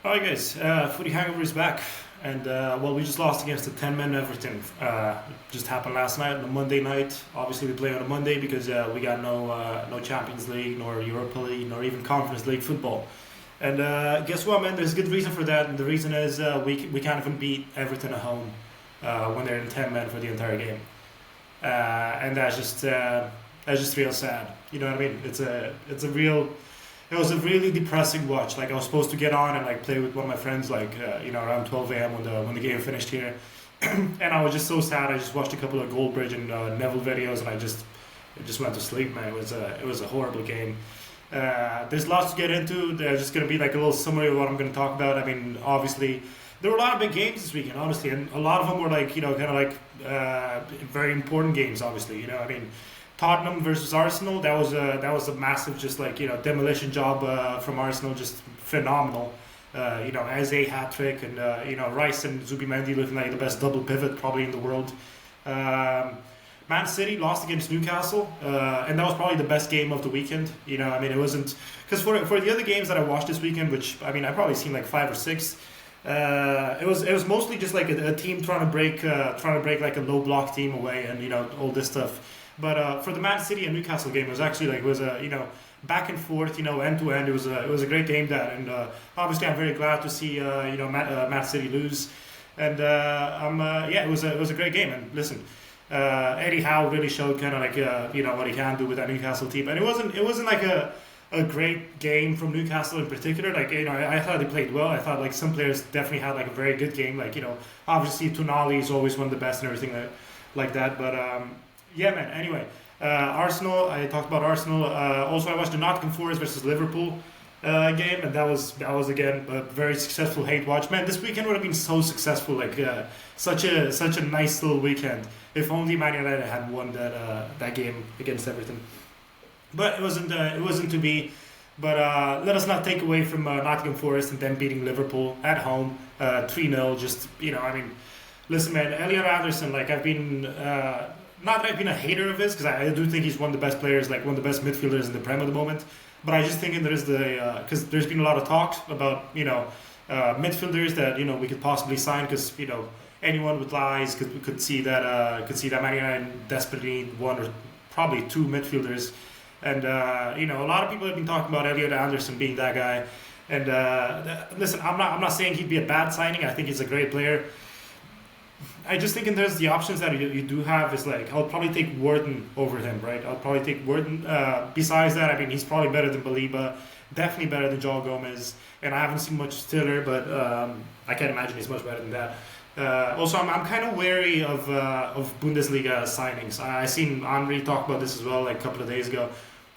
Hi guys, Footy Hangover is back, and well, we just lost against the 10-man Everton. Just happened last night on a Monday night. Obviously, we play on a Monday because we got no Champions League, nor Europa League, nor even Conference League football. And guess what, man? There's a good reason for that, and the reason is we can't even beat Everton at home when they're in 10 men for the entire game, and that's just real sad. You know what I mean? It was a really depressing watch. Like I was supposed to get on and like play with one of my friends around 12 a.m. when the game finished here, and I was just so sad. I just watched a couple of Goldbridge and Neville videos, and I just went to sleep, man. It was a horrible game. There's lots to get into. There's just gonna be like a little summary of what I'm gonna talk about. I mean, obviously, there were a lot of big games this weekend, honestly, and a lot of them were like kind of like very important games. Obviously, I mean, Tottenham versus Arsenal. That was a massive, just like demolition job from Arsenal. Just phenomenal. As a hat trick, and Rice and Zubimendi looking like the best double pivot probably in the world. Man City lost against Newcastle, and that was probably the best game of the weekend. I mean, it wasn't because for the other games that I watched this weekend, which I mean, I probably seen like five or six. It was mostly just like a team trying to break like a low block team away, and all this stuff. But for the Man City and Newcastle game, it was actually like it was a back and forth, end to end. It was a great game, that, and obviously I'm very glad to see Man City lose, and it was a great game. And listen, Eddie Howe really showed kind of like what he can do with that Newcastle team, and it wasn't like a great game from Newcastle in particular. Like I thought they played well. I thought like some players definitely had like a very good game. Like obviously Tonali is always one of the best and everything like that, but. Yeah, man. Anyway, Arsenal. I talked about Arsenal. Also, I watched the Nottingham Forest versus Liverpool game, and that was again a very successful hate watch. Man, this weekend would have been so successful. Like such a nice little weekend. If only Man United had won that game against Everton. But it wasn't to be. But let us not take away from Nottingham Forest and them beating Liverpool at home 3-0. Just I mean, listen, man. Elliot Anderson. Like I've been. Not that I've been a hater of his, because I do think he's one of the best players, like one of the best midfielders in the Prem at the moment. But I just think because there's been a lot of talk about midfielders that we could possibly sign, because anyone with eyes could see that Man United desperately need one or probably two midfielders, and a lot of people have been talking about Elliot Anderson being that guy. And listen, I'm not saying he'd be a bad signing. I think he's a great player. I just think there's the options that you do have is like I'll probably take Worden over him, right? I'll probably take Worden. Besides that, I mean he's probably better than Baliba, definitely better than Joel Gomez, and I haven't seen much Stiller, but I can't imagine he's much better than that. Also, I'm kind of wary of Bundesliga signings. I seen Henri talk about this as well like a couple of days ago,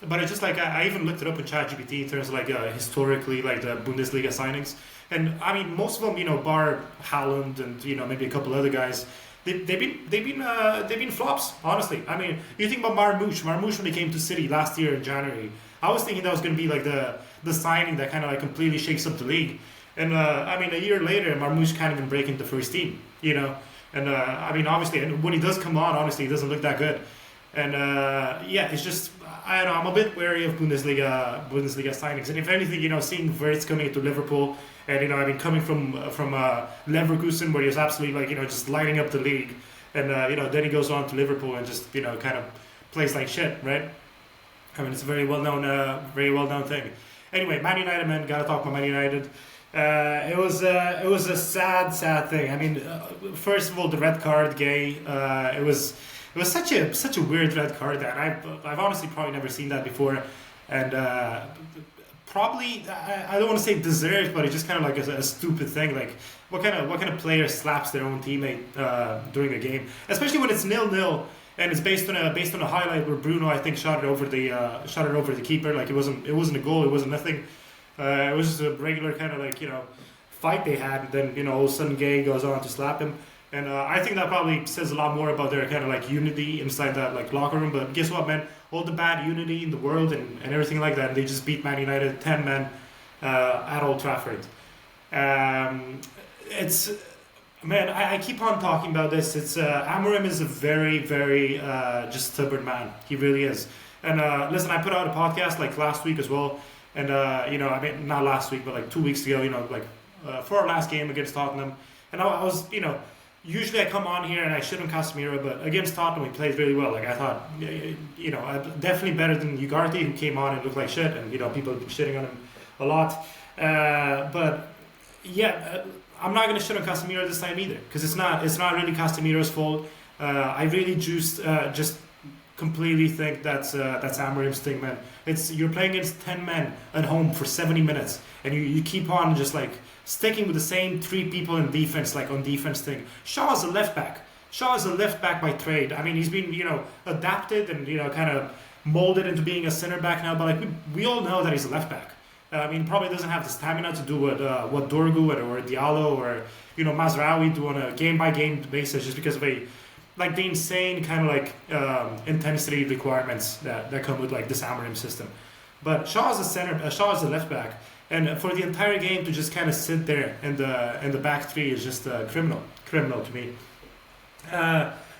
but it's just like I even looked it up in ChatGPT in terms of like historically like the Bundesliga signings. And I mean, most of them, bar Haaland and maybe a couple other guys, they've been flops. Honestly, I mean, you think about Marmoush. Marmoush when he came to City last year in January, I was thinking that was going to be like the signing that kind of like completely shakes up the league. And I mean, a year later, Marmoush can't even break into first team. And I mean, obviously, and when he does come on, honestly, he doesn't look that good. And it's just I don't know. I'm a bit wary of Bundesliga signings, and if anything, seeing Wirtz coming into Liverpool, and I mean coming from Leverkusen, where he was absolutely like just lighting up the league, and then he goes on to Liverpool and just kind of plays like shit, right? I mean it's a very well known thing. Anyway, Man United, man, gotta talk about Man United. It was a sad thing. I mean, first of all, the red card, Gay. It was such a weird red card that I've honestly probably never seen that before, and probably I don't want to say deserved, but it's just kind of like a stupid thing. Like what kind of player slaps their own teammate during a game, especially when it's 0-0 and it's based on a highlight where Bruno I think shot it over the keeper. Like it wasn't a goal, it wasn't nothing. It was just a regular kind of like fight they had, and then all of a sudden Gay goes on to slap him. And I think that probably says a lot more about their kind of like unity inside that like locker room. But guess what, man? All the bad unity in the world and everything like that, and they just beat Man United 10 men at Old Trafford. It's man, I keep on talking about this. It's Amorim is a very very just stubborn man. He really is. And listen, I put out a podcast like last week as well, and I mean not last week, but like 2 weeks ago. Like for our last game against Tottenham, and I was, usually I come on here and I shit on Casemiro, but against Tottenham he played really well. Like I thought, definitely better than Ugarte, who came on and looked like shit, and people have been shitting on him a lot. But yeah, I'm not gonna shit on Casemiro this time either, because it's not really Casemiro's fault. I really just completely think that's Amorim's thing, man. You're playing against 10 men at home for 70 minutes, and you keep on just like sticking with the same three people in defense, like on defense thing. Shaw is a left back. Shaw is a left back by trade. I mean, he's been adapted and kind of molded into being a center back now, but like we all know that he's a left back. I mean, probably doesn't have the stamina to do what Dorgu or Diallo or Mazraoui do on a game by game basis, just because of the insane kind of intensity requirements that come with like this Amorim system. But Shaw is a left back, and for the entire game to just kind of sit there in the back three is just criminal to me.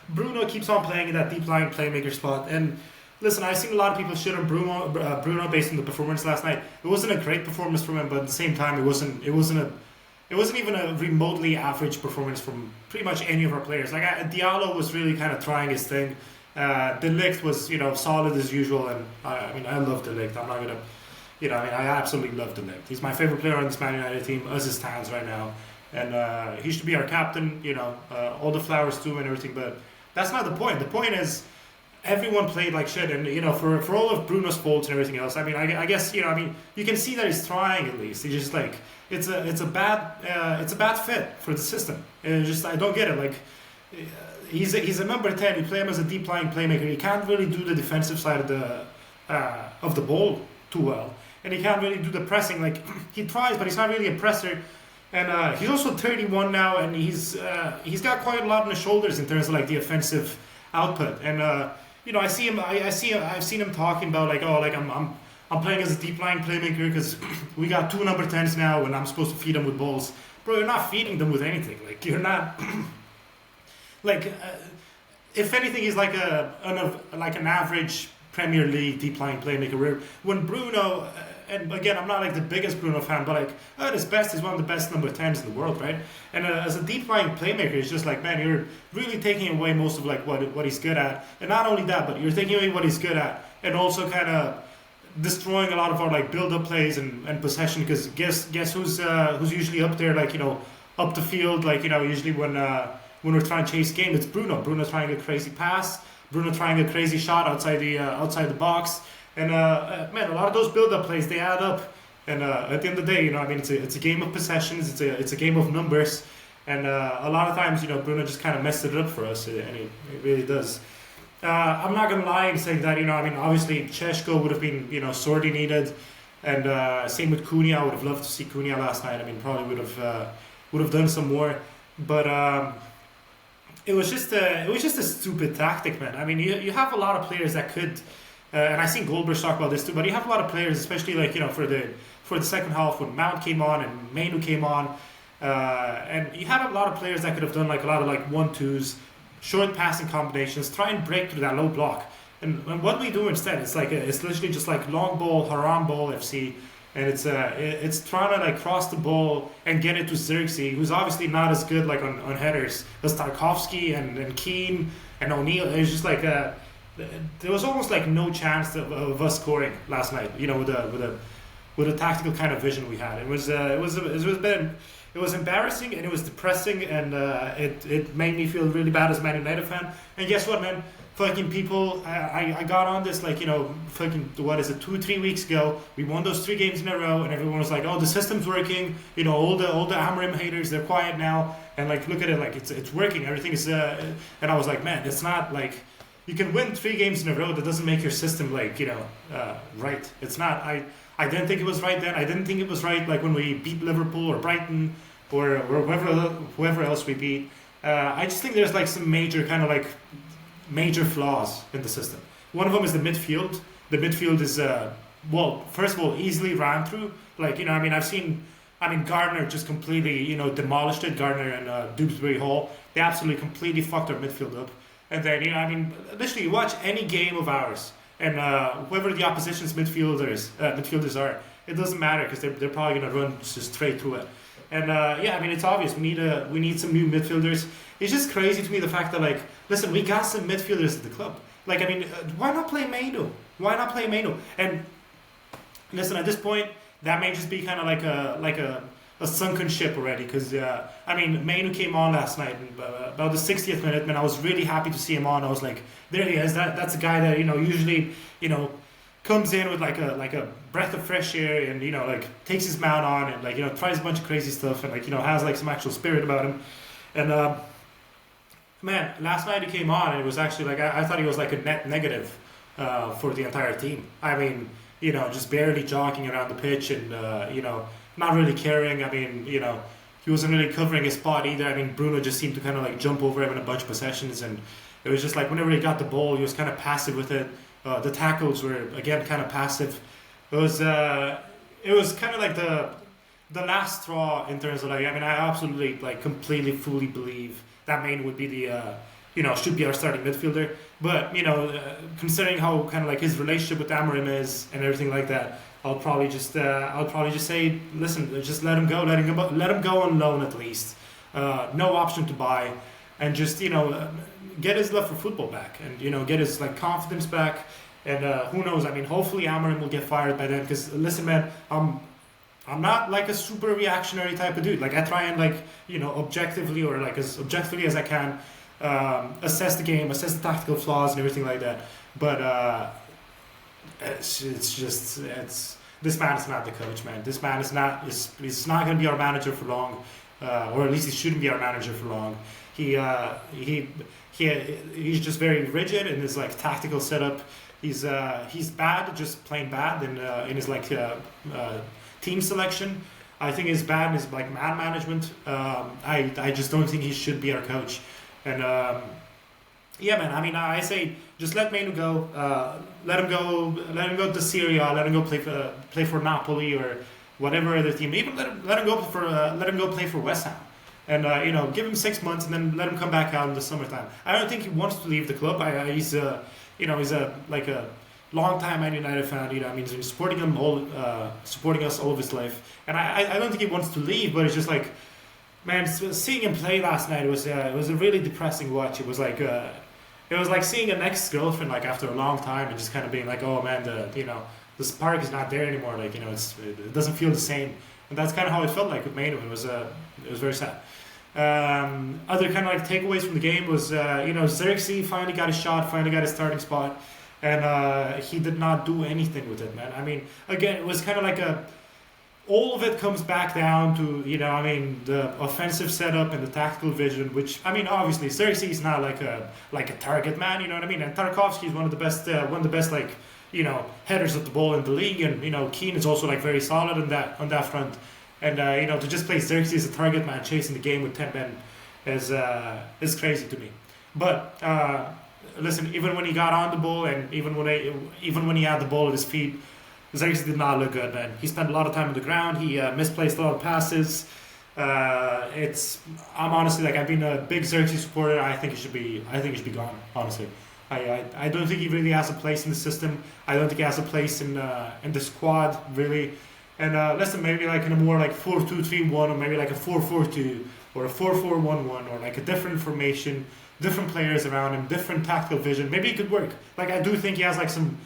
Bruno keeps on playing in that deep line playmaker spot, and listen, I've seen a lot of people shit on Bruno based on the performance last night. It wasn't a great performance from him, but at the same time, it wasn't even a remotely average performance from pretty much any of our players. Like Diallo was really kind of trying his thing. De Ligt was solid as usual, and I love De Ligt. I'm not gonna, I absolutely love De Ligt. He's my favorite player on this Man United team as it stands right now, and he should be our captain. All the flowers to him and everything, but that's not the point. The point is, everyone played like shit, and for all of Bruno's faults and everything else, I guess you can see that he's trying at least. He just like it's a bad fit for the system. It's just I don't get it. Like he's a number 10. You play him as a deep lying playmaker. He can't really do the defensive side of the ball too well, and he can't really do the pressing. Like he tries, but he's not really a presser. And he's also 31 now, and he's got quite a lot on his shoulders in terms of like the offensive output. And I've seen him talking about I'm playing as a deep line playmaker because we got two number 10s now, and I'm supposed to feed them with balls. Bro, you're not feeding them with anything. Like you're not if anything, he's like an average Premier League deep line playmaker. Where when Bruno, and again, I'm not like the biggest Bruno fan, but like at his best, he's one of the best number 10s in the world, right? And as a deep line playmaker, it's just like, man, you're really taking away most of like what he's good at, and not only that, but you're taking away what he's good at, and also kind of destroying a lot of our like build-up plays and possession. Because guess who's usually up there, like up the field, like usually when we're trying to chase game, it's Bruno. Bruno's trying a crazy pass. Bruno trying a crazy shot outside the box. And man, a lot of those build-up plays, they add up. And at the end of the day, it's a game of possessions. It's a game of numbers. And a lot of times, Bruno just kind of messed it up for us, and he really does. I'm not gonna lie in saying that. Obviously Češko would have been sorely needed, and same with Cunha. I would have loved to see Cunha last night. Probably would have done some more, but it was just a stupid tactic, man. You have a lot of players that could. And I've seen Goldberg talk about this too, but you have a lot of players, especially for the second half when Mount came on and Mainu came on, and you had a lot of players that could have done like a lot of like 1-2s, short passing combinations, try and break through that low block. And what we do instead, it's literally just like long ball, haram ball FC, and it's trying to like cross the ball and get it to Xerxes, who's obviously not as good like on headers as Tarkovsky and Keane and O'Neill. It's just like there was almost like no chance of us scoring last night. With a tactical kind of vision we had. It was embarrassing, and it was depressing, and it made me feel really bad as a Man United fan. And guess what, man? Fucking people, I got on this fucking, what is it, 2-3 weeks ago. We won those 3 games in a row, and everyone was like, oh, the system's working. All the Amorim haters, they're quiet now, and like look at it, like it's working. Everything is and I was like, man, it's not like. You can win 3 games in a row. That doesn't make your system right. It's not. I didn't think it was right then. I didn't think it was right like when we beat Liverpool or Brighton or whoever else we beat. I just think there's like some major flaws in the system. One of them is the midfield. The midfield is first of all, easily ran through. I've seen. Gardner just completely demolished it. Gardner and Dewsbury Hall. They absolutely completely fucked our midfield up. And then, literally, you watch any game of ours, and whoever the opposition's midfielders are, it doesn't matter because they're probably going to run just straight through it. And yeah, I mean it's obvious we need some new midfielders. It's just crazy to me the fact that like, listen, we got some midfielders at the club. Like I mean, why not play Maino? Why not play Maino? And listen, at this point, that may just be kind of like a sunken ship already. Because I mean, Mainu came on last night, and, about the 60th minute, man. I was really happy to see him on. I was like, there he is. That's a guy that usually comes in with like a breath of fresh air, and like takes his mount on, and like tries a bunch of crazy stuff, and like has like some actual spirit about him. And man, last night he came on, and it was actually like I thought he was like a net negative for the entire team. I mean, just barely jogging around the pitch, and not really caring. I mean, he wasn't really covering his spot either. I mean, Bruno just seemed to kind of like jump over him in a bunch of possessions, and it was just like whenever he got the ball, he was kind of passive with it. The tackles were again kind of passive. It was kind of like the last straw in terms of like. I mean, I absolutely like completely fully believe that Maine would be the should be our starting midfielder. But considering how kind of like his relationship with Amorim is and everything like that, I'll probably just say, listen, just let him go on loan at least. No option to buy, and just get his love for football back, and get his like confidence back. And who knows? I mean, hopefully Amorim will get fired by then. Because listen, man, I'm not like a super reactionary type of dude. Like I try and like objectively, or like as objectively as I can, assess the game, assess the tactical flaws and everything like that. But it's this man is not the coach, man. This man is not he's not going to be our manager for long, or at least he shouldn't be our manager for long. He's just very rigid in his like tactical setup. He's bad, just plain bad in his like team selection. I think he's bad in his like man management. I just don't think he should be our coach. And yeah, man. I mean, I say just let Mainu go. Let him go to Serie A. Let him go play for Napoli or whatever other team. Even let him go play for West Ham. And give him 6 months and then let him come back out in the summertime. I don't think he wants to leave the club. He's a long-time Man United fan. I mean, he's been supporting us all of his life, and I don't think he wants to leave. But it's just like, man, seeing him play last night was a really depressing watch. It was like seeing an ex-girlfriend like after a long time, and just kind of being like, oh man, the spark is not there anymore. Like it doesn't feel the same, and that's kind of how it felt like with Mainu. It was very sad. Other kind of like takeaways from the game was Xerxes finally got his shot, finally got his starting spot, and he did not do anything with it, man. I mean, again, it was kind of like all of it comes back down to the offensive setup and the tactical vision, which I mean obviously Xerxes is not like a target man, you know what I mean, and Tarkovsky is one of the best like headers of the ball in the league, and Keane is also like very solid on that front. And to just play Xerxes as a target man chasing the game with 10 men is crazy to me. But listen, even when he got on the ball, and even when he had the ball at his feet, Xerxes did not look good, man. He spent a lot of time on the ground. He misplaced a lot of passes. I'm honestly like, I've been a big Xerxes supporter. I think he should be gone. Honestly, I don't think he really has a place in the system. I don't think he has a place in the squad really. And listen, maybe like in a more like 4-2-3-1, or maybe like a 4-4-2, or a 4-4-1-1, or like a different formation, different players around him, different tactical vision. Maybe it could work. Like I do think he has like some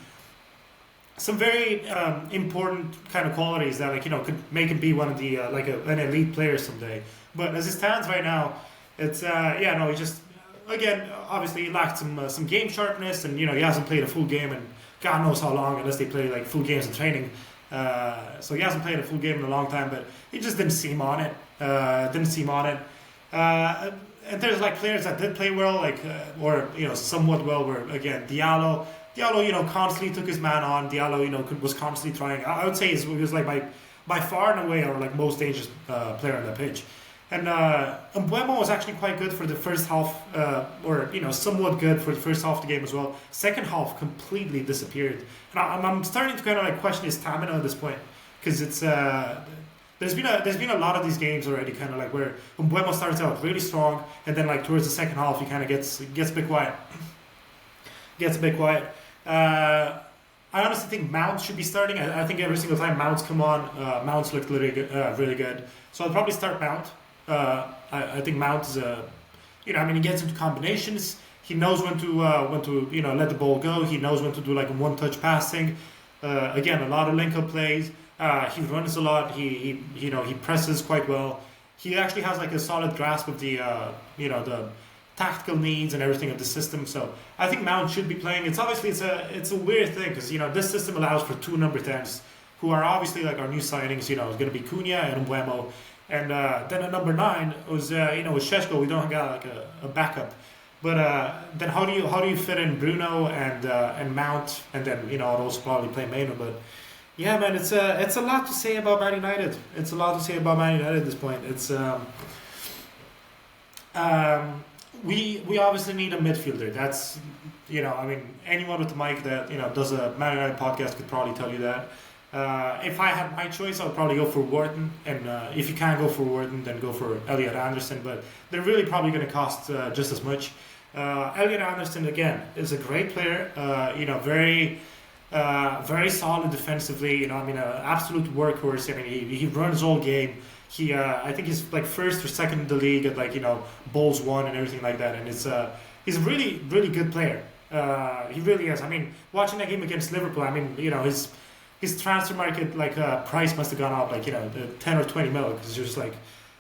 very important kind of qualities that could make him be one of the an elite player someday. But as it stands right now, it's he just again obviously he lacked some game sharpness, and he hasn't played a full game in God knows how long, unless they play like full games in training. So he hasn't played a full game in a long time, but he just didn't seem on it. And there's like players that did play well, or somewhat well. Where again, Diallo, constantly took his man on. Diallo, was constantly trying. I would say he was like by far and away our like most dangerous player on the pitch. And Mbeumo was actually quite good for the first half, or somewhat good for the first half of the game as well. Second half completely disappeared, and I'm starting to kind of like question his stamina at this point, because it's there's been a lot of these games already, kind of like where Mbeumo starts out really strong, and then like towards the second half he kind of gets a bit quiet. I honestly think Mount should be starting. I think every single time Mounts come on, Mounts looked really good. So I'll probably start Mount. I think Mount is a, he gets into combinations. He knows when to let the ball go. He knows when to do like a one-touch passing. Again, a lot of link-up plays. He runs a lot. He presses quite well. He actually has like a solid grasp of the tactical needs and everything of the system. So I think Mount should be playing. It's a weird thing because this system allows for two number 10s who are obviously like our new signings. It's going to be Cunha and Mbuemo, and then at number 9 was with Šeško. We don't got like a backup. But then how do you fit in Bruno and Mount, and then I'll also probably play Maynard. But yeah, man, it's a lot to say about Man United. It's a lot to say about Man United at this point. It's we obviously need a midfielder. That's anyone with the mic that does a Man United podcast could probably tell you that. If I had my choice, I would probably go for Wharton, and if you can't go for Wharton, then go for Elliot Anderson. But they're really probably going to cost just as much. Elliot Anderson again is a great player. Very solid defensively. An absolute workhorse. He runs all game. I think he's like first or second in the league at balls won and everything like that. And he's a really really good player. He really is. Watching that game against Liverpool, his transfer market price must have gone up 10 or 20 mil, because just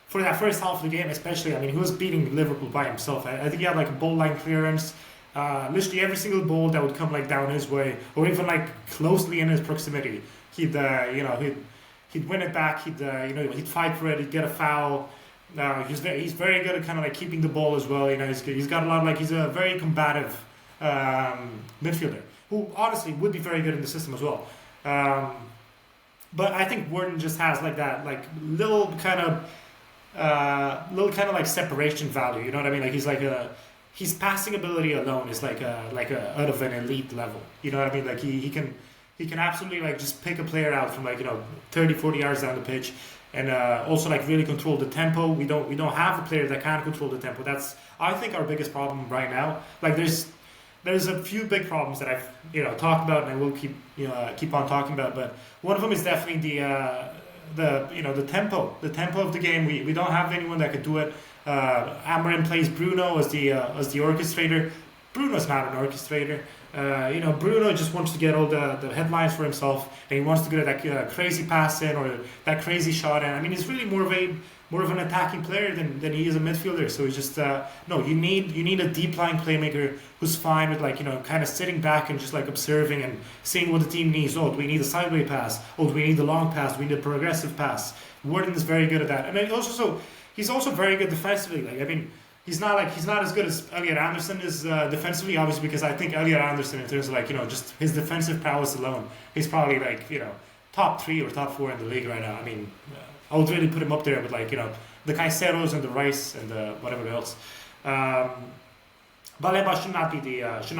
for that first half of the game especially, he was beating Liverpool by himself. I think he had a ball line clearance, literally every single ball that would come down his way or even closely in his proximity, he'd win it back, he'd fight for it, he'd get a foul. He's very good at keeping the ball as well. He's got a lot he's a very combative midfielder who honestly would be very good in the system as well. But I think Wharton just has that little kind of separation value. You know what I mean? His passing ability alone is out of an elite level. You know what I mean? He can absolutely just pick a player out from 30, 40 yards down the pitch, and also really control the tempo. We don't have a player that can control the tempo. That's, I think, our biggest problem right now. There's a few big problems that I've talked about, and I will keep on talking about. But one of them is definitely the tempo of the game. We don't have anyone that could do it. Amarin plays Bruno as the orchestrator. Bruno's not an orchestrator. Bruno just wants to get all the headlines for himself, and he wants to get that crazy pass in or that crazy shot in. He's really more of an attacking player than he is a midfielder. So it's just no. You need a deep line playmaker who's fine with kind of sitting back and just observing and seeing what the team needs. Oh, do we need a sideway pass? Oh, do we need the long pass? Do we need a progressive pass? Wharton is very good at that, and then he's also very good defensively. He's not as good as Elliot Anderson is defensively, obviously, because I think Elliot Anderson, in terms of just his defensive prowess alone, he's probably top 3 or top 4 in the league right now. I would really put him up there with the Caicedos and the Rice and the whatever else. Baleba should not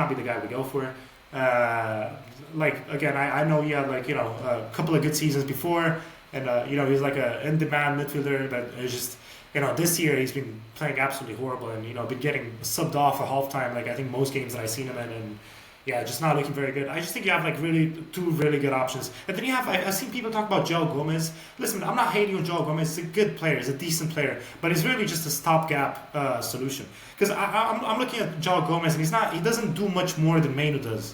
be the guy we go for. Again, I know he had a couple of good seasons before, and he's an in-demand midfielder, but it's just this year he's been playing absolutely horrible, and been getting subbed off at halftime. I think most games that I've seen him in, and yeah, just not looking very good. I just think you have two really good options, and then you have I've seen people talk about João Gomez. Listen, I'm not hating on João Gomez. He's a good player. He's a decent player, but he's really just a stopgap solution. Because I'm looking at João Gomez, and he doesn't do much more than Mainu does.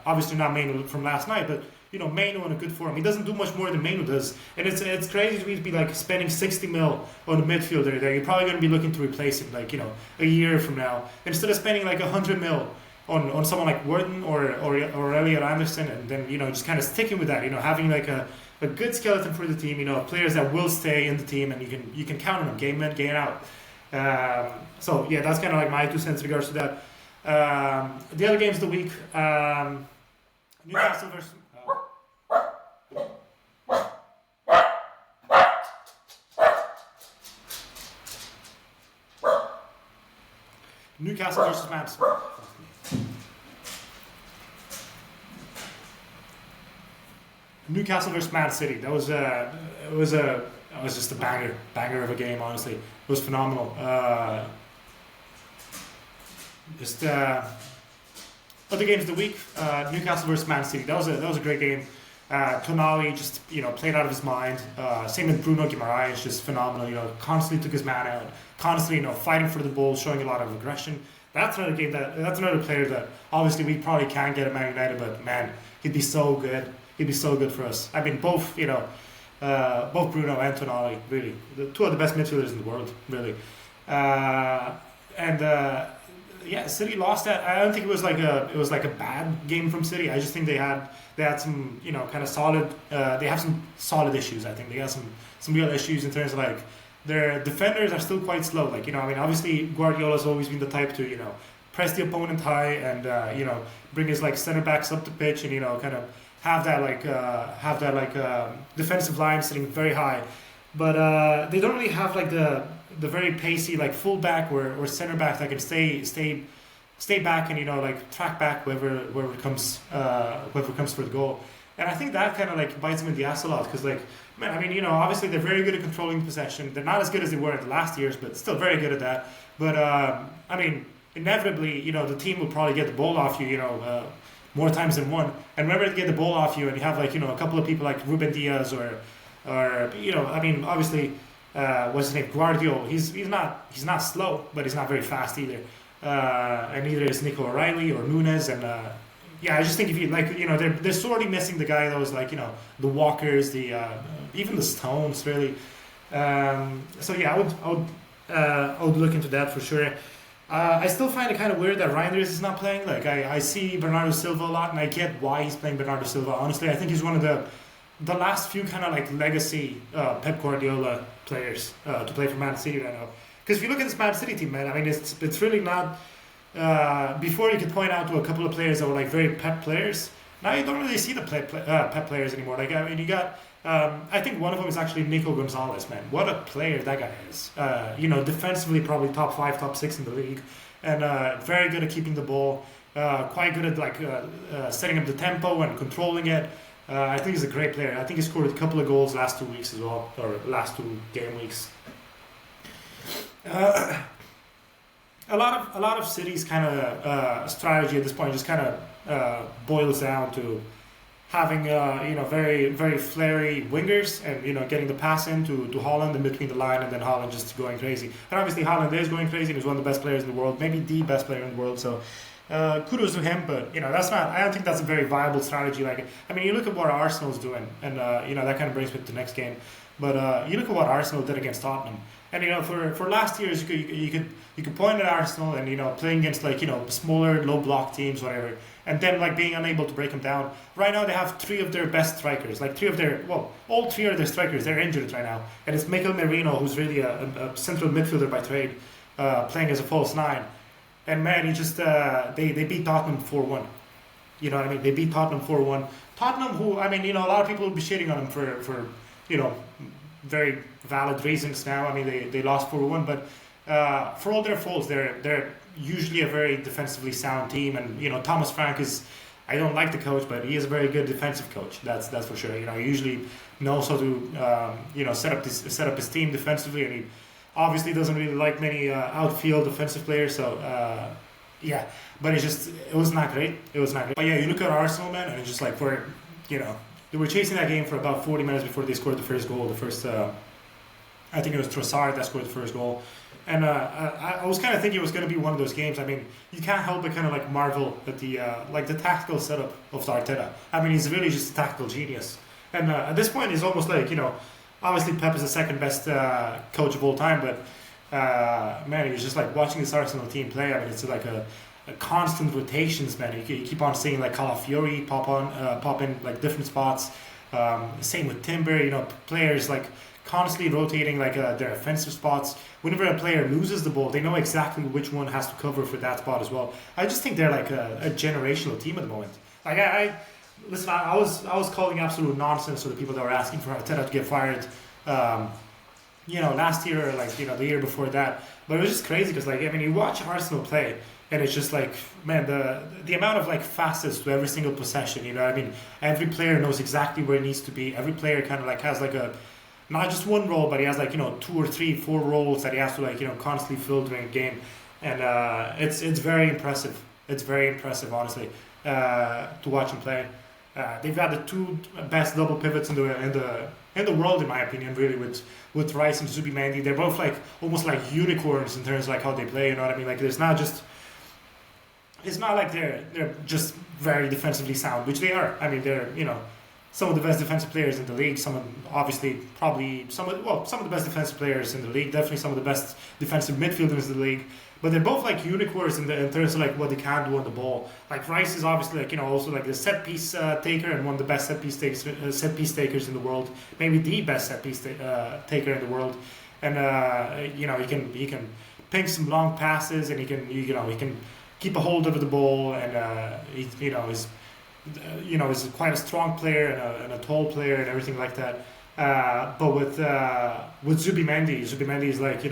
Obviously not Mainu from last night, but Mainu in a good form. He doesn't do much more than Mainu does, and it's crazy to me to be spending 60 mil on a midfielder that you're probably going to be looking to replace him a year from now, instead of spending 100 mil on someone like Wharton or Elliot Anderson, and then just kind of sticking with that, having a good skeleton for the team, players that will stay in the team, and you can count on them game in, game out. So yeah, that's kind of my 2 cents in regards to that. The other games of the week, Newcastle versus Newcastle versus Man City. Newcastle versus Man City. That was just a banger of a game. Honestly, it was phenomenal. Other games of the week. Newcastle versus Man City. That was a great game. Tonali just played out of his mind. Same with Bruno Guimaraes, just phenomenal. Constantly took his man out, constantly fighting for the ball, showing a lot of aggression. That's another player that obviously we probably can't get at Man United, but man, he'd be so good. He'd be so good for us. I mean, both Bruno and Tonali, really, the two of the best midfielders in the world, really. And yeah, City lost that. I don't think it was like a bad game from City. I just think they had some kind of solid. They have some solid issues. I think they got some real issues in terms of like their defenders are still quite slow. Like obviously Guardiola's always been the type to press the opponent high and bring his like center backs up the pitch and kind of have that defensive line sitting very high, but they don't really have like the very pacey like fullback or center back that can stay back and like track back whoever comes for the goal. And I think that kind of like bites them in the ass a lot because like man, I mean obviously they're very good at controlling possession. They're not as good as they were in the last years, but still very good at that. But I mean inevitably the team will probably get the ball off you more times than one. And whenever they get the ball off you and you have like a couple of people like Ruben Diaz or I mean obviously what's his name, Guardiola, he's not slow, but he's not very fast either. And neither is Nico O'Reilly or Nunes. And yeah, I just think if you like they're sorely missing the guy that was like the Walkers, the even the Stones really. So yeah, I would look into that for sure. I still find it kind of weird that Reinders is not playing. Like I see Bernardo Silva a lot, and I get why he's playing Bernardo Silva. Honestly, I think he's one of the last few kind of like legacy Pep Guardiola players to play for Man City right now. Because if you look at this Man City team, man, I mean it's really not. Before you could point out to a couple of players that were like very Pep players. Now you don't really see the Pep players anymore. Like I mean, you got. I think one of them is actually Nico Gonzalez, man. What a player that guy is. Defensively probably top 5, top 6 in the league, and very good at keeping the ball. Quite good at like setting up the tempo and controlling it. I think he's a great player. I think he scored a couple of goals last 2 weeks as well, or last 2 game weeks. A lot of City's kind of strategy at this point just kind of boils down to having very very flary wingers and getting the pass into to Haaland in between the line and then Haaland just going crazy. And obviously Haaland is going crazy. He's one of the best players in the world, maybe the best player in the world. So kudos to him. But that's not. I don't think that's a very viable strategy. Like I mean, you look at what Arsenal's doing, and that kind of brings me to the next game. But you look at what Arsenal did against Tottenham, and for last years you could point at Arsenal and playing against like smaller low block teams whatever, and then like being unable to break them down. Right now they have 3 of their best strikers, like all 3 of their strikers they're injured right now, and it's Mikel Merino who's really a central midfielder by trade, playing as a false 9, and man he just they beat Tottenham 4-1. You know what I mean? They beat Tottenham 4-1. Tottenham, who I mean a lot of people will be shitting on them for very valid reasons now. I mean, they lost 4-1, but for all their faults, they're usually a very defensively sound team. And Thomas Frank is, I don't like the coach, but he is a very good defensive coach. That's for sure. He usually knows how to set up his team defensively, and he obviously doesn't really like many outfield defensive players. So yeah, but it was not great. It was not great. But yeah, you look at Arsenal, man, and it's just like they were chasing that game for about 40 minutes before they scored the first goal. I think it was Trossard that scored the first goal. And I was kind of thinking it was going to be one of those games. I mean, you can't help but kind of like marvel at the tactical setup of Arteta. I mean, he's really just a tactical genius. And at this point, he's almost like, obviously Pep is the second best coach of all time, but man, he was just like watching this Arsenal team play. I mean, it's like a constant rotations, man. You keep on seeing like Calafiori pop in like different spots. Same with Timber. Players like constantly rotating like their offensive spots. Whenever a player loses the ball, they know exactly which one has to cover for that spot as well. I just think they're like a generational team at the moment. Like I was calling absolute nonsense to the people that were asking for Arteta to get fired. Last year or like the year before that. But it was just crazy because you watch Arsenal play. And it's just like, man, the amount of like facets to every single possession, I mean, every player knows exactly where it needs to be. Every player kind of like has like not just one role, but he has like, 2 or 3, 4 roles that he has to like, constantly fill during a game. And it's very impressive. It's very impressive, honestly, to watch him play. They've got the two best double pivots in the world, in my opinion, really, with Rice and Zubimendi. They're both like almost like unicorns in terms of like how they play. You know what I mean? Like it's not like they're just very defensively sound, which they are. I mean, they're some of the best defensive players in the league. Obviously probably some of the best defensive players in the league. Definitely some of the best defensive midfielders in the league. But they're both like unicorns in terms of like what they can do on the ball. Like Rice is obviously like also like the set piece taker and one of the best set piece takers in the world. Maybe the best set piece taker in the world. And he can ping some long passes and he can keep a hold of the ball and is quite a strong player and a tall player and everything like that. But with Zubimendi is like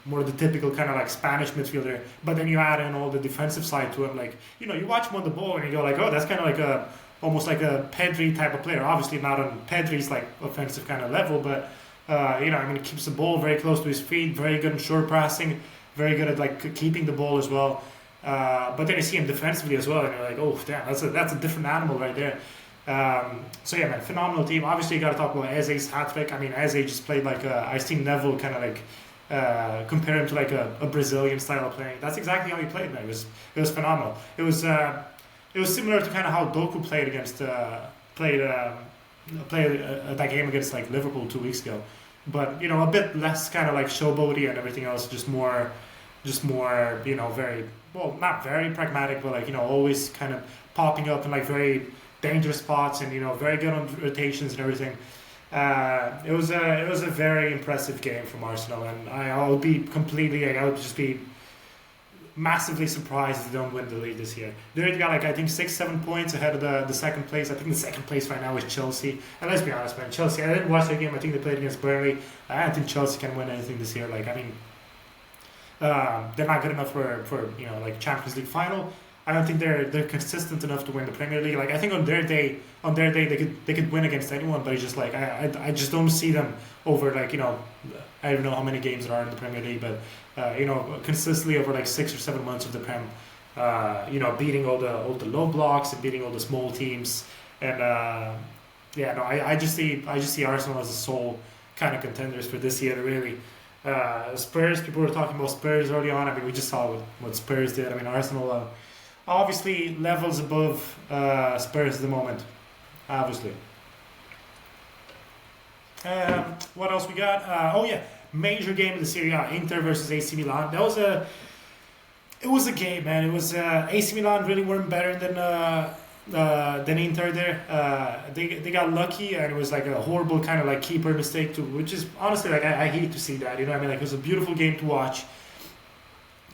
more of the typical kind of like Spanish midfielder. But then you add in all the defensive side to him. Like you watch him on the ball and you go like, oh, that's kind of like almost like a Pedri type of player. Obviously not on Pedri's like offensive kind of level, but he keeps the ball very close to his feet. Very good in short passing. Very good at like keeping the ball as well. But then you see him defensively as well, and you're like, oh damn, that's a different animal right there. So yeah, man, phenomenal team. Obviously, you got to talk about Eze's hat trick. I mean, Eze just played like I seen Neville kind of like compare him to like a Brazilian style of playing. That's exactly how he played, man. It was phenomenal. It was similar to kind of how Doku played against played that game against like Liverpool 2 weeks ago, but a bit less kind of like showboaty and everything else, just more very well, not very pragmatic, but like always kind of popping up in like very dangerous spots and very good on rotations and everything. It was a very impressive game from Arsenal, and I would just be massively surprised if they don't win the league this year. They got like I think 6-7 points ahead of the second place. I think the second place right now is Chelsea. And let's be honest, man, Chelsea. I didn't watch that game. I think they played against Burnley. I don't think Chelsea can win anything this year. Like I mean, they're not good enough for like Champions League final. I don't think they're consistent enough to win the Premier League. Like I think on their day they could win against anyone, but it's just like I just don't see them over like I don't know how many games there are in the Premier League, but consistently over like 6 or 7 months of the Prem, beating all the low blocks and beating all the small teams, and I just see Arsenal as the sole kind of contenders for this year really. Spurs, people were talking about Spurs early on. I mean, we just saw what Spurs did. I mean, Arsenal obviously levels above Spurs at the moment, obviously. What else we got? Major game in the Serie A, Inter versus AC Milan. It was a game, man. It was AC Milan really weren't better than Inter there. They got lucky, and it was like a horrible kind of like keeper mistake too, which is honestly like I hate to see that. I mean, like it was a beautiful game to watch.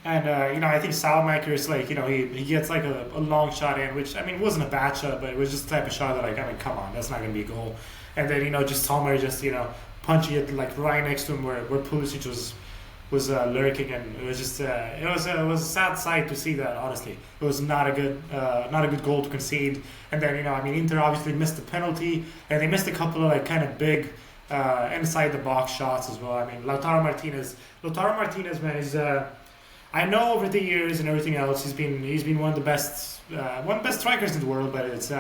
And I think Salmaker is like he gets like a long shot in, which I mean wasn't a bad shot, but it was just the type of shot that like I mean come on, that's not gonna be a goal. And then just Sommer just punching it like right next to him where Pulisic was lurking, and it was just it was a sad sight to see that. Honestly, it was not a good goal to concede. And then Inter obviously missed the penalty, and they missed a couple of like kind of big inside the box shots as well. I mean Lautaro Martinez, man, is. I know over the years and everything else, he's been one of the best strikers in the world. But it's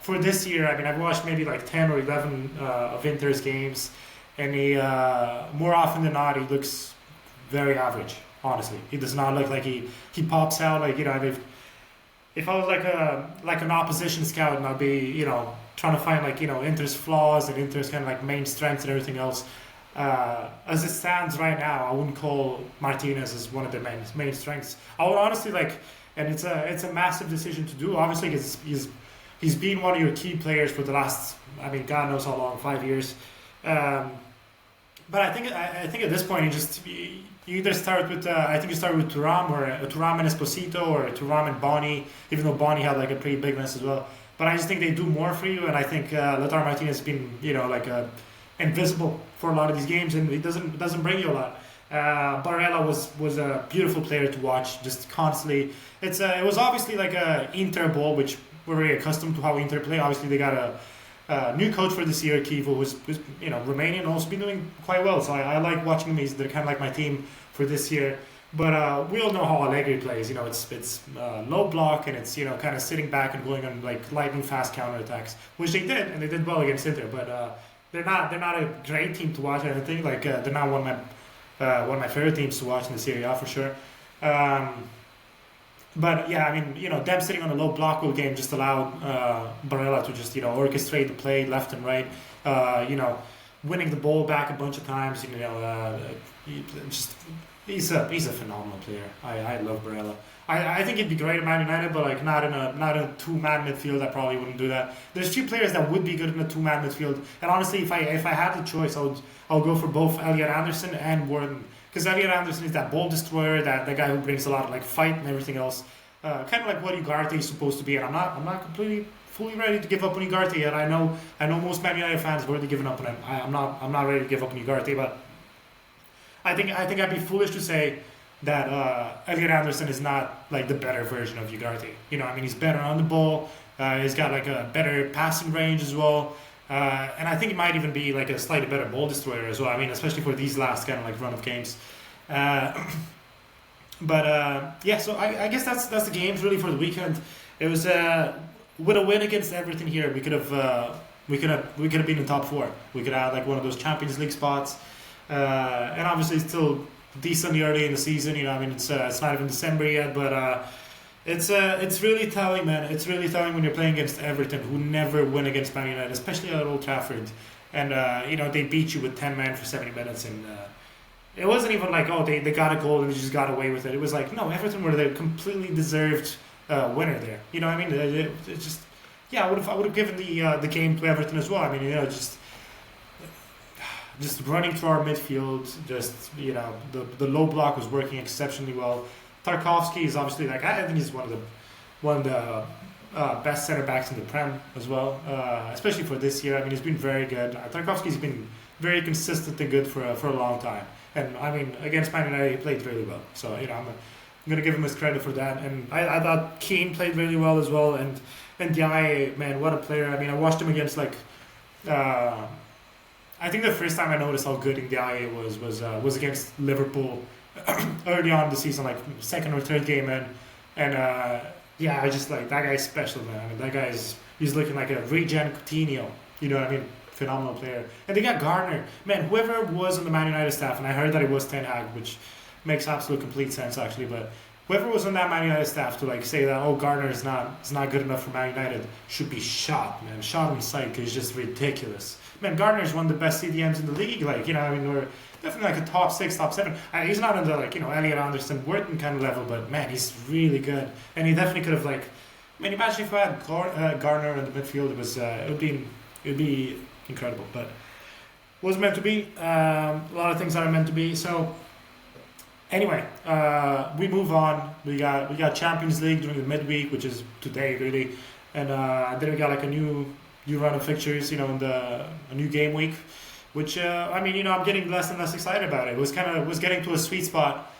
for this year. I mean, I've watched maybe like 10 or 11 of Inter's games, and he more often than not he looks very average. Honestly, he does not look like he pops out like if I was like an opposition scout and I'd be trying to find like Inter's flaws and Inter's kind of like main strengths and everything else. As it stands right now, I wouldn't call Martinez as one of the main strengths. I would honestly and it's a massive decision to do. Obviously, he's been one of your key players for the last, I mean, God knows how long, 5 years. But I think at this point you either start with you start with Thuram or Thuram and Esposito or Thuram and Boni, even though Boni had like a pretty big mess as well. But I just think they do more for you, and I think Lautaro Martinez has been invisible for a lot of these games, and it doesn't bring you a lot. Barella was a beautiful player to watch, just constantly. It was obviously like a Inter ball, which we're very accustomed to how Inter play. Obviously, they got a new coach for this year, Kivo, who's Romanian, also been doing quite well. So I like watching them. They're kind of like my team for this year. But we all know how Allegri plays. It's low block, and it's kind of sitting back and going on like lightning fast counterattacks, which they did, and they did well against Inter. But they're not a great team to watch. I don't think they're not one of my favorite teams to watch in the Serie A for sure. Um, but yeah, I mean, them sitting on a low block all game just allowed Barella to just orchestrate the play left and right. Winning the ball back a bunch of times. He just he's a phenomenal player. I love Barella. I think he'd be great at Man United, but like not in a two-man midfield. I probably wouldn't do that. There's few players that would be good in a two-man midfield, and honestly, if I had the choice, I'll go for both Elliot Anderson and Warden, because Elliot Anderson is that ball destroyer, that the guy who brings a lot of like fight and everything else, kind of like what Ugarte is supposed to be. And I'm not completely fully ready to give up on Ugarte yet. I know most Man United fans have already given up on him. I'm not ready to give up on Ugarte, but I think I'd be foolish to say that Elliot Anderson is not like the better version of Ugarte. I mean, he's better on the ball. He's got like a better passing range as well. And I think it might even be like a slightly better ball destroyer as well. I mean, especially for these last kind of like run of games. Uh, but yeah, so I guess that's the games really for the weekend. It was with a win against Everton here, we could have been in top four. We could have like one of those Champions League spots. And obviously it's still decently early in the season. I mean, it's not even December yet, but it's really telling, man. It's really telling when you're playing against Everton, who never win against Man United, especially at Old Trafford, and they beat you with 10 men for 70 minutes, and it wasn't even like, oh, they got a goal and they just got away with it. It was like, no, Everton were the completely deserved winner there. You know what I mean? It just, yeah, I would have given the game to Everton as well. I mean, just running through our midfield, just the low block was working exceptionally well. Tarkovsky is obviously like, I think he's one of the best center backs in the Prem as well, especially for this year. I mean, he's been very good. Tarkovsky's been very consistent and good for a long time. And I mean, against Man United, he played really well. So I'm gonna give him his credit for that. And I thought Keane played really well as well. And Diaye, man, what a player! I mean, I watched him against like. I think the first time I noticed how good Ndiaye was against Liverpool early on in the season, like second or third game in, and yeah, I just like that guy's special, man. I mean, he's looking like a regen Coutinho. You know what I mean? Phenomenal player. And they got Garner, man. Whoever was on the Man United staff, and I heard that it was Ten Hag, which makes absolute complete sense actually, but. Whoever was on that Man United staff to like say that Garner is not good enough for Man United should be shot, man, shot on sight, because it's just ridiculous. Man, Gardner is one of the best CDMs in the league. Like, I mean, we're definitely like a top 6, top 7. He's not on the like Elliot Anderson, Wharton kind of level, but man, he's really good, and he definitely could have like. I mean, imagine if we had Garner in the midfield. It would be incredible, but was meant to be. A lot of things that are meant to be. So. Anyway, we move on. We got Champions League during the midweek, which is today really, and then we got like a new run of fixtures, in a new game week, which I mean, I'm getting less and less excited about it. It was getting to a sweet spot,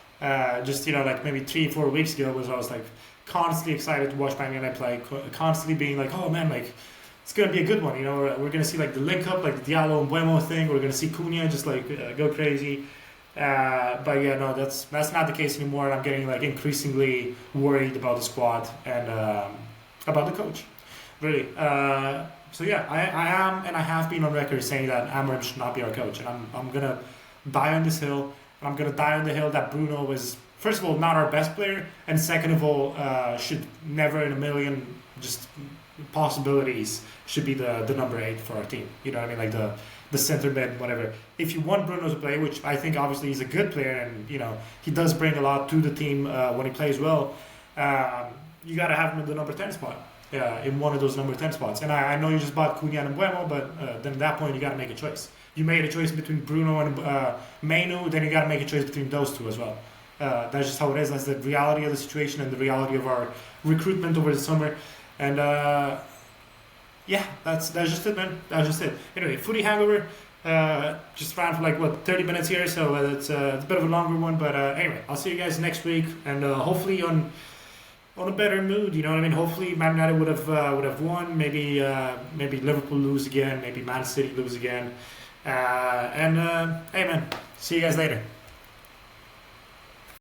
just like maybe 3-4 weeks ago, was I was like constantly excited to watch Man United play, constantly being like, oh man, like it's gonna be a good one. We're gonna see like the link up, like the Diallo and Buemo thing. We're gonna see Cunha just like go crazy. But yeah, no, that's not the case anymore. I'm getting like increasingly worried about the squad and about the coach, really. So yeah, I am and I have been on record saying that Amorim should not be our coach, and I'm gonna die on this hill. And I'm gonna die on the hill that Bruno was, first of all, not our best player, and second of all, should never in a million just possibilities should be the number 8 for our team. You know what I mean? Like the center mid, whatever. If you want Bruno to play, which I think obviously he's a good player, and he does bring a lot to the team when he plays well, you gotta have him in the number 10 spot, in one of those number 10 spots. And I know you just bought Cunha and Buemo, but then at that point you gotta make a choice. You made a choice between Bruno and Mainu, then you gotta make a choice between those two as well. That's just how it is. That's the reality of the situation and the reality of our recruitment over the summer. And yeah, that's just it, man. That's just it. Anyway, footy hangover. Just ran for like 30 minutes here, so it's a bit of a longer one. But anyway, I'll see you guys next week, and hopefully on a better mood. You know what I mean? Hopefully Man United would have won. Maybe Liverpool lose again. Maybe Man City lose again. And hey, man, see you guys later.